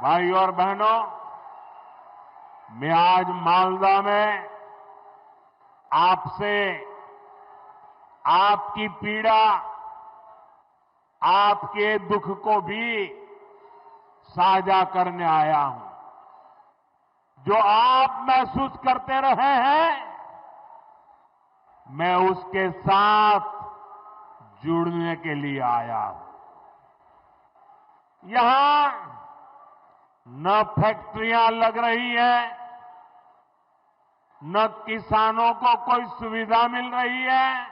भाई और बहनों, मैं आज मालदा में आपसे आपकी पीड़ा, आपके दुख को भी साझा करने आया हूं। जो आप महसूस करते रहे हैं, मैं उसके साथ जुड़ने के लिए आया हूं। यहां न फैक्ट्रियां लग रही हैं, न किसानों को कोई सुविधा मिल रही है।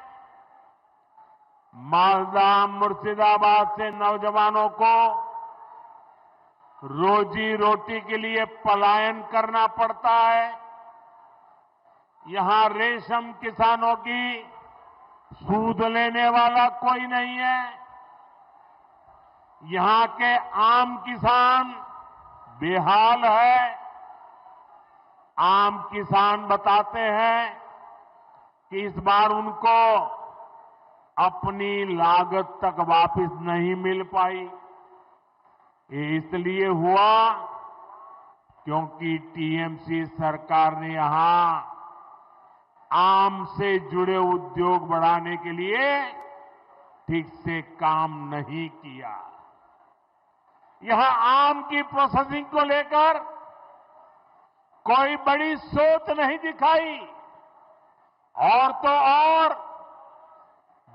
मालदा, मुर्शिदाबाद से नौजवानों को रोजी रोटी के लिए पलायन करना पड़ता है। यहां रेशम किसानों की सूद लेने वाला कोई नहीं है। यहां के आम किसान बेहाल है। आम किसान बताते हैं कि इस बार उनको अपनी लागत तक वापस नहीं मिल पाई। ये इसलिए हुआ क्योंकि टीएमसी सरकार ने यहां आम से जुड़े उद्योग बढ़ाने के लिए ठीक से काम नहीं किया। यहां आम की प्रोसेसिंग को लेकर कोई बड़ी सोच नहीं दिखाई। और तो और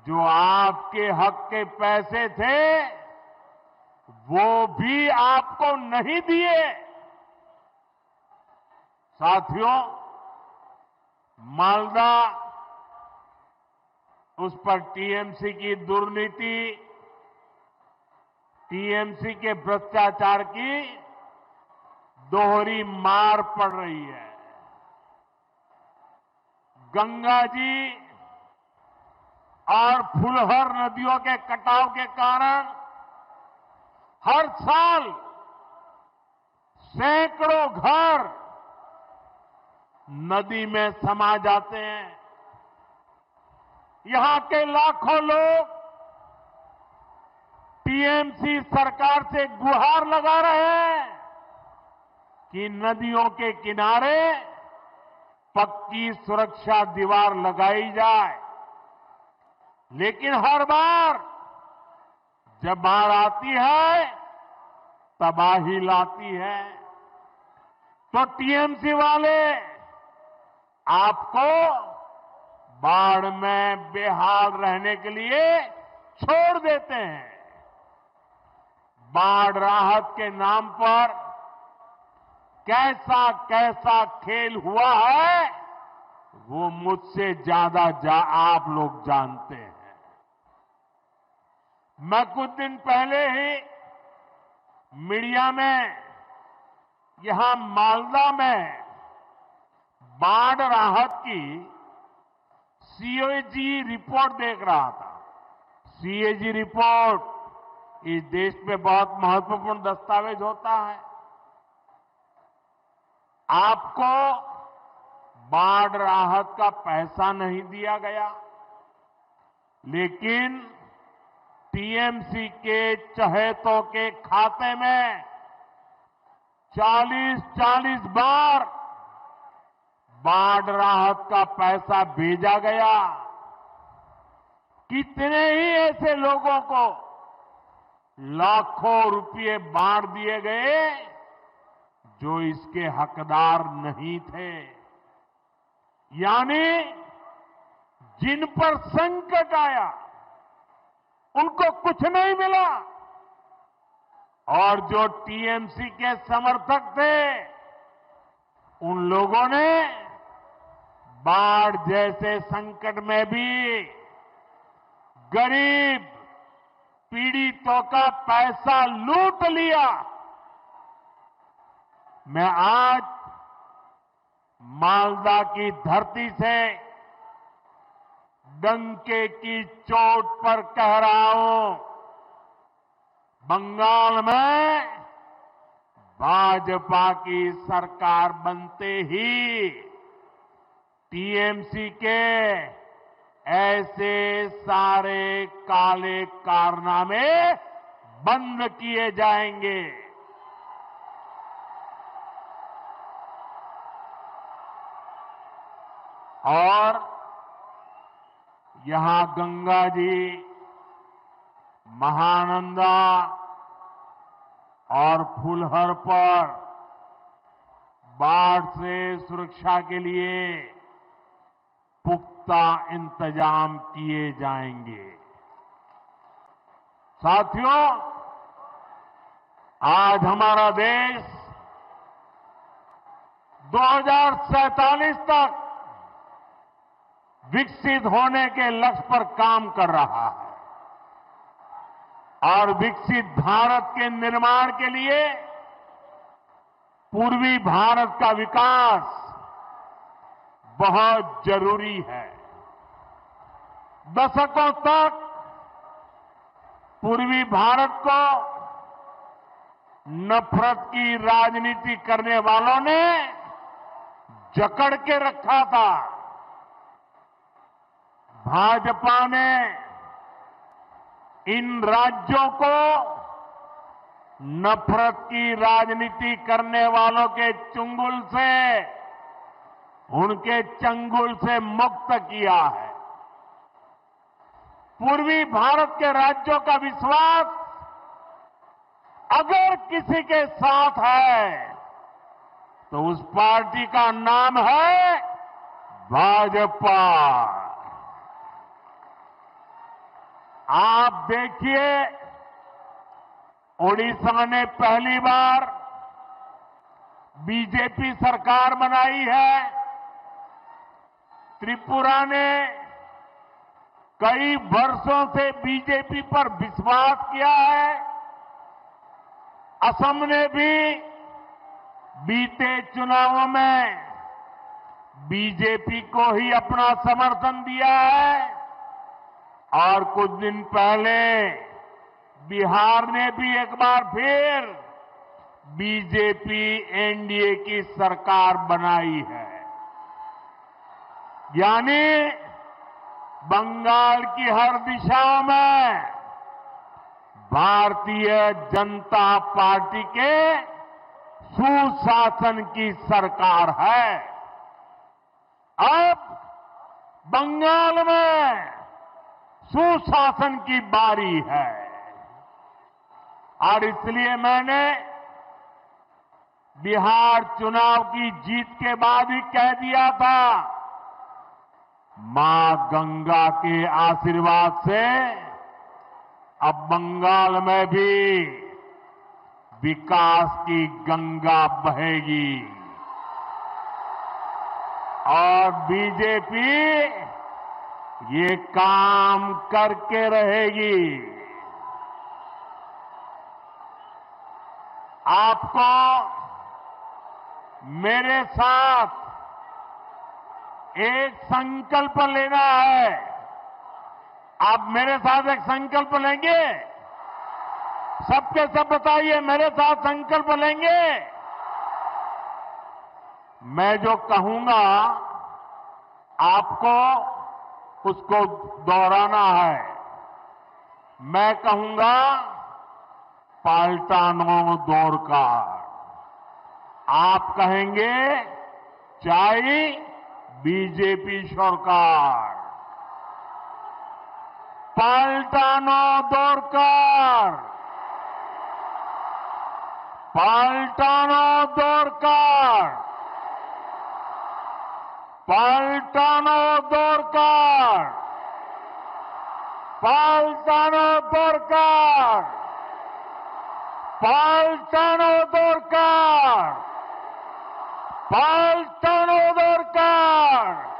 जो आपके हक के पैसे थे वो भी आपको नहीं दिए। साथियों, मालदा उस पर टीएमसी की दुर्नीति, टीएमसी के भ्रष्टाचार की दोहरी मार पड़ रही है। गंगा जी और फुलहर नदियों के कटाव के कारण हर साल सैकड़ों घर नदी में समा जाते हैं। यहां के लाखों लोग टीएमसी सरकार से गुहार लगा रहे हैं कि नदियों के किनारे पक्की सुरक्षा दीवार लगाई जाए। लेकिन हर बार जब बाढ़ आती है तबाही लाती है। तो टीएमसी वाले आपको बाढ़ में बेहाल रहने के लिए छोड़ देते हैं। बाढ़ राहत के नाम पर कैसा कैसा खेल हुआ है वो मुझसे ज्यादा आप लोग जानते हैं। मैं कुछ दिन पहले ही मीडिया में यहां मालदा में बाढ़ राहत की सीएजी रिपोर्ट देख रहा था। सीएजी रिपोर्ट इस देश में बहुत महत्वपूर्ण दस्तावेज होता है। आपको बाढ़ राहत का पैसा नहीं दिया गया, लेकिन टीएमसी के चहेतों के खाते में 40-40 बार बाढ़ राहत का पैसा भेजा गया। कितने ही ऐसे लोगों को लाखों रुपए बांट दिए गए जो इसके हकदार नहीं थे। यानी जिन पर संकट आया उनको कुछ नहीं मिला, और जो टीएमसी के समर्थक थे उन लोगों ने बाढ़ जैसे संकट में भी गरीब पीड़ितों का पैसा लूट लिया। मैं आज मालदा की धरती से डंके की चोट पर कह रहा हूं, बंगाल में भाजपा की सरकार बनते ही टीएमसी के ऐसे सारे काले कारनामे बंद किए जाएंगे। और यहां गंगा जी, महानंदा और फुलहर पर बाढ़ से सुरक्षा के लिए पुख्ता इंतजाम किए जाएंगे। साथियों, आज हमारा देश 2047 तक विकसित होने के लक्ष्य पर काम कर रहा है और विकसित भारत के निर्माण के लिए पूर्वी भारत का विकास बहुत जरूरी है। दशकों तक पूर्वी भारत को नफरत की राजनीति करने वालों ने जकड़ के रखा था। भाजपा ने इन राज्यों को नफरत की राजनीति करने वालों के चंगुल से, उनके चंगुल से मुक्त किया है। पूर्वी भारत के राज्यों का विश्वास अगर किसी के साथ है तो उस पार्टी का नाम है भाजपा। आप देखिए, ओडिशा ने पहली बार बीजेपी सरकार बनाई है। त्रिपुरा ने कई वर्षों से बीजेपी पर विश्वास किया है। असम ने भी बीते चुनावों में बीजेपी को ही अपना समर्थन दिया है और कुछ दिन पहले बिहार ने भी एक बार फिर बीजेपी एनडीए की सरकार बनाई है। यानी बंगाल की हर दिशा में भारतीय जनता पार्टी के सुशासन की सरकार है। अब बंगाल में सुशासन की बारी है और इसलिए मैंने बिहार चुनाव की जीत के बाद ही कह दिया था, मां गंगा के आशीर्वाद से अब बंगाल में भी विकास की गंगा बहेगी और बीजेपी ये काम करके रहेगी। आपको मेरे साथ एक संकल्प लेना है। आप मेरे साथ एक संकल्प लेंगे? सबके सब बताइए, मेरे साथ संकल्प लेंगे? मैं जो कहूंगा आपको उसको दोहराना है। मैं कहूंगा पाल्टानो दोरकार, आप कहेंगे चाय बीजेपी सरकार। पाल्टानो दोरकार, पाल्टानो दोरकार, पाल्टानो दोरकार, पाल्टानो दोरकार, पाल्टानो दोरकार, पाल्टानो दोरकार।